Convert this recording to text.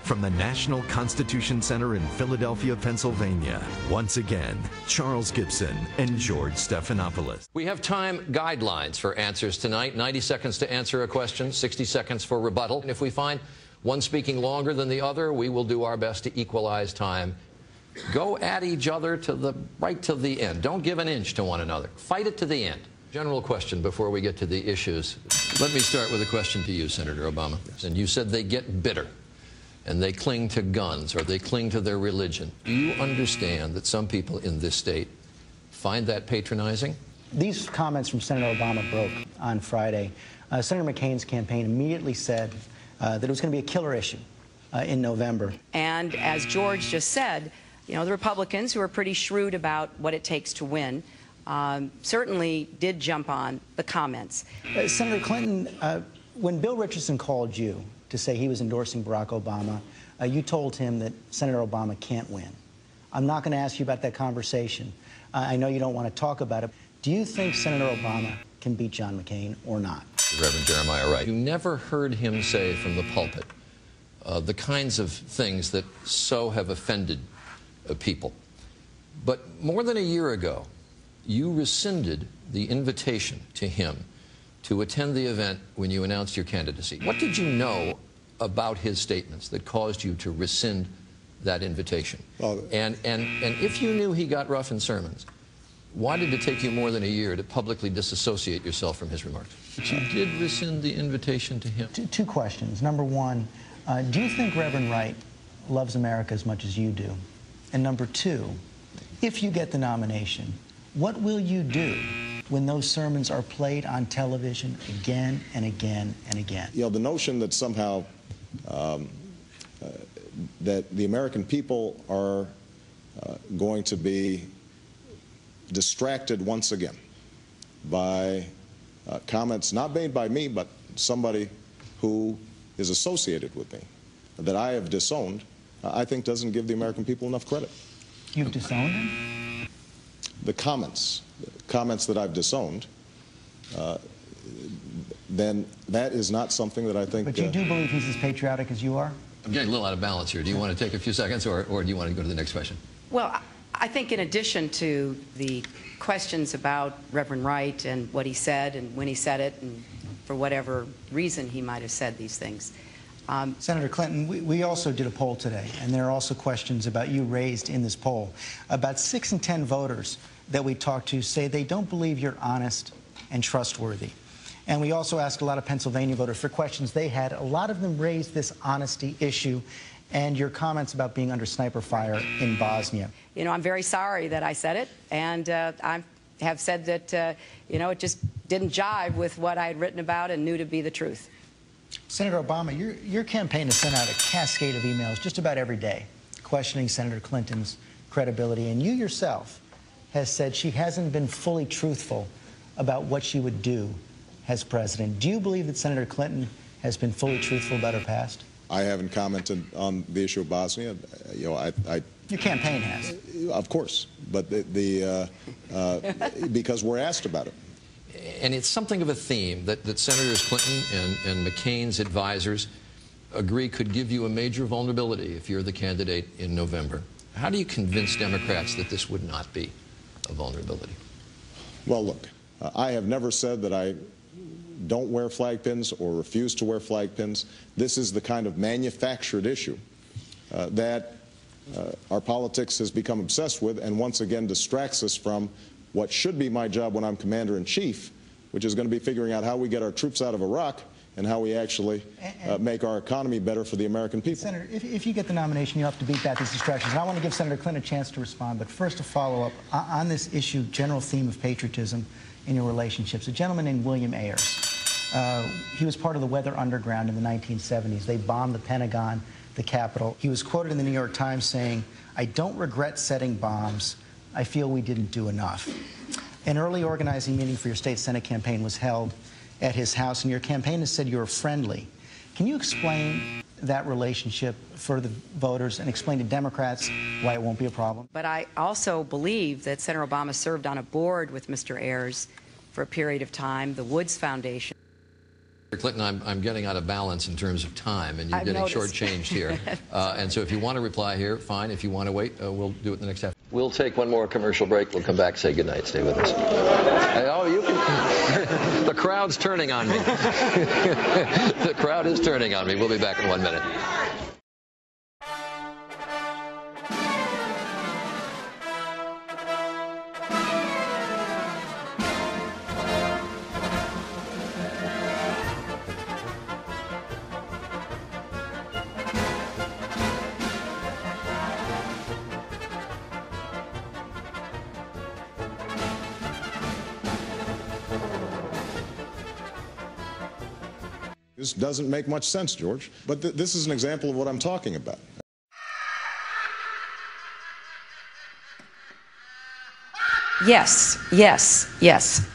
From the National Constitution Center in Philadelphia, Pennsylvania, once again, Charles Gibson and George Stephanopoulos. We have time guidelines for answers tonight. 90 seconds to answer a question, 60 seconds for rebuttal. And if we find one speaking longer than the other, we will do our best to equalize time. Go at each other right to the end. Don't give an inch to one another. Fight it to the end. General question before we get to the issues. Let me start with a question to you, Senator Obama. And you said they get bitter and they cling to guns or they cling to their religion. Do you understand that some people in this state find that patronizing? These comments from Senator Obama broke on Friday. Senator McCain's campaign immediately said that it was going to be a killer issue in November. And as George just said, you know, the Republicans, who are pretty shrewd about what it takes to win, certainly did jump on the comments. Senator Clinton, when Bill Richardson called you to say he was endorsing Barack Obama, you told him that Senator Obama can't win. I'm not going to ask you about that conversation. I know you don't want to talk about it. Do you think Senator Obama can beat John McCain or not? Reverend Jeremiah Wright. You never heard him say from the pulpit the kinds of things that so have offended people. But more than a year ago, you rescinded the invitation to him to attend the event when you announced your candidacy. What did you know about his statements that caused you to rescind that invitation? Well, and if you knew he got rough in sermons, why did it take you more than a year to publicly disassociate yourself from his remarks? But you did rescind the invitation to him. Two questions. Number one, do you think Reverend Wright loves America as much as you do? And number two, if you get the nomination, what will you do when those sermons are played on television again and again and again? You know, the notion that somehow that the American people are going to be distracted once again by comments not made by me, but somebody who is associated with me, that I have disowned, I think doesn't give the American people enough credit. You've disowned him? The comments that I've disowned, then that is not something that I think... But you do believe he's as patriotic as you are? I'm getting a little out of balance here. Do you want to take a few seconds, or do you want to go to the next question? Well, I think in addition to the questions about Reverend Wright and what he said and when he said it and for whatever reason he might have said these things. Senator Clinton, we also did a poll today, and there are also questions about you raised in this poll. About 6 in 10 voters that we talked to say they don't believe you're honest and trustworthy. And we also asked a lot of Pennsylvania voters for questions they had. A lot of them raised this honesty issue and your comments about being under sniper fire in Bosnia. You know, I'm very sorry that I said it, and I have said that, you know, it just didn't jive with what I had written about and knew to be the truth. Senator Obama, your campaign has sent out a cascade of emails just about every day questioning Senator Clinton's credibility, and you yourself has said she hasn't been fully truthful about what she would do as president. Do you believe that Senator Clinton has been fully truthful about her past? I haven't commented on the issue of Bosnia. You know, your campaign has. Of course, but because we're asked about it. And it's something of a theme that Senators Clinton and McCain's advisors agree could give you a major vulnerability if you're the candidate in November. How do you convince Democrats that this would not be a vulnerability? Well, look, I have never said that I don't wear flag pins or refuse to wear flag pins. This is the kind of manufactured issue that our politics has become obsessed with and once again distracts us from what should be my job when I'm commander-in-chief, which is going to be figuring out how we get our troops out of Iraq and how we actually make our economy better for the American people. Senator, if you get the nomination, you'll have to beat back these distractions. And I want to give Senator Clinton a chance to respond, but first a follow-up on this issue, general theme of patriotism in your relationships. A gentleman named William Ayers, he was part of the Weather Underground in the 1970s. They bombed the Pentagon, the Capitol. He was quoted in the New York Times saying, "I don't regret setting bombs. I feel we didn't do enough." An early organizing meeting for your state Senate campaign was held at his house, and your campaign has said you were friendly. Can you explain that relationship for the voters and explain to Democrats why it won't be a problem? But I also believe that Senator Obama served on a board with Mr. Ayers for a period of time, the Woods Foundation. Clinton, I'm getting out of balance in terms of time, and you're I've getting noticed. shortchanged here. And so if you want to reply here, fine. If you want to wait, we'll do it in the next half. We'll take one more commercial break. We'll come back, say goodnight. Stay with us. Oh, you can. The crowd's turning on me. The crowd is turning on me. We'll be back in 1 minute. This doesn't make much sense, George, but this is an example of what I'm talking about. Yes, yes, yes.